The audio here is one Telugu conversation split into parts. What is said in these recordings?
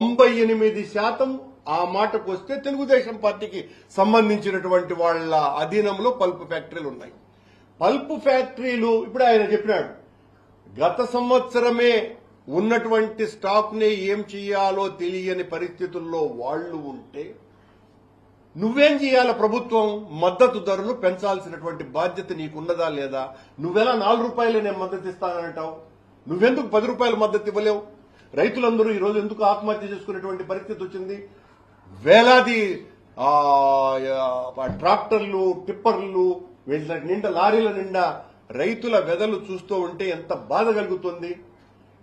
98% ఆ మాటకు వస్తే తెలుగుదేశం పార్టీకి సంబంధించినటువంటి వాళ్ళ అధీనంలో పల్ప్ ఫ్యాక్టరీలు ఉన్నాయి. పల్ప్ ఫ్యాక్టరీలు ఇప్పుడు ఆయన చెప్పినాడు, గత సంవత్సరమే ఉన్నటువంటి స్టాక్ ని ఏం చేయాలో తెలియని పరిస్థితుల్లో వాళ్లు ఉంటే నువ్వేం చేయాల? ప్రభుత్వం మద్దతు ధరను పెంచాల్సినటువంటి బాధ్యత నీకున్నదా లేదా? నువ్వెలా 4 రూపాయలు నేను మద్దతు ఇస్తానంటావు? నువ్వెందుకు 10 రూపాయల మద్దతు ఇవ్వలేవు? రైతులందరూ ఈ రోజు ఎందుకు ఆత్మహత్య చేసుకునేటువంటి పరిస్థితి వచ్చింది? వేలాది ట్రాక్టర్లు, టిప్పర్లు వీళ్ళ నిండా, లారీల నిండా రైతుల వెదలు చూస్తూ ఉంటే ఎంత బాధ కలుగుతుంది.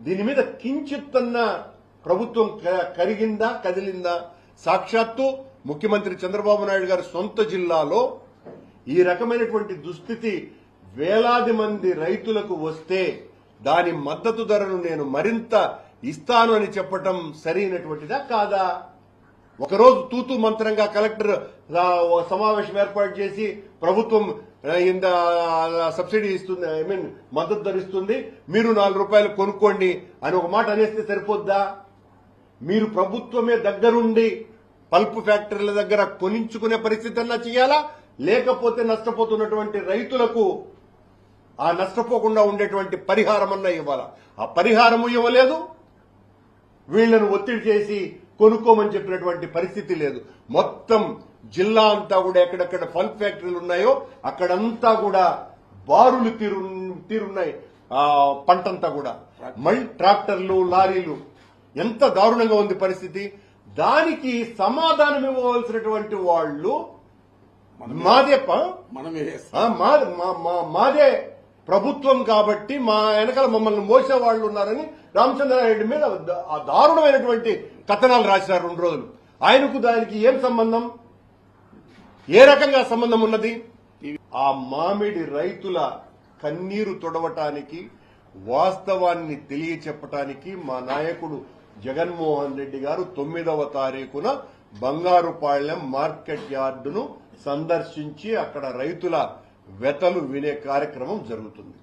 దీని మీద కించిత్తన్న ప్రభుత్వం కరిగిందా, కదిలిందా? సాక్షాత్తు ముఖ్యమంత్రి చంద్రబాబు నాయుడు గారి సొంత జిల్లాలో ఈ రకమైనటువంటి దుస్థితి వేలాది మంది రైతులకు వస్తే దాని మద్దతు ధరను నేను మరింత ఇస్తాను అని చెప్పటం సరైనటువంటిదా కాదా? ఒకరోజు తూతూ మంత్రంగా కలెక్టర్ సమావేశం ఏర్పాటు చేసి ప్రభుత్వం ఇంత సబ్సిడీ ఇస్తుంది, మద్దతు ధర ఇస్తుంది, మీరు 4 రూపాయలు కొనుక్కోండి అని ఒక మాట అనేస్తే సరిపోద్దా? మీరు ప్రభుత్వమే దగ్గరుండి పల్ప్ ఫ్యాక్టరీల దగ్గర కొనించుకునే పరిస్థితి అన్నా చేయాలా? లేకపోతే నష్టపోతున్నటువంటి రైతులకు ఆ నష్టపోకుండా ఉండేటువంటి పరిహారం అన్నా ఇవ్వాలా? ఆ పరిహారము ఇవ్వలేదు. వీళ్లను ఒత్తిడి చేసి కొనుక్కోమని చెప్పినటువంటి పరిస్థితి లేదు. మొత్తం జిల్లా అంతా కూడా ఎక్కడెక్కడ పల్ప్ ఫ్యాక్టరీలు ఉన్నాయో అక్కడంతా కూడా బారులు తీరున్నాయి. పంటంతా కూడా మళ్ళీ ట్రాక్టర్లు, లారీలు, ఎంత దారుణంగా ఉంది పరిస్థితి. దానికి సమాధానం ఇవ్వవలసినటువంటి వాళ్ళు మాదే ప్రభుత్వం కాబట్టి మా వెనకాల మమ్మల్ని మోసే వాళ్ళు ఉన్నారని రామచంద్రారెడ్డి మీద దారుణమైనటువంటి కథనాలు రాశారు 2 రోజులు. ఆయనకు దానికి ఏం సంబంధం? ఏ రకంగా సంబంధం ఉన్నది? ఆ మామిడి రైతుల కన్నీరు తొడవటానికి, వాస్తవాన్ని తెలియచెప్పటానికి మా నాయకుడు జగన్మోహన్ రెడ్డి గారు 9వ తారీఖున బంగారుపాళ్యం మార్కెట్ యార్డును సందర్శించి అక్కడ రైతుల వెతలు వినే కార్యక్రమం జరుగుతుంది.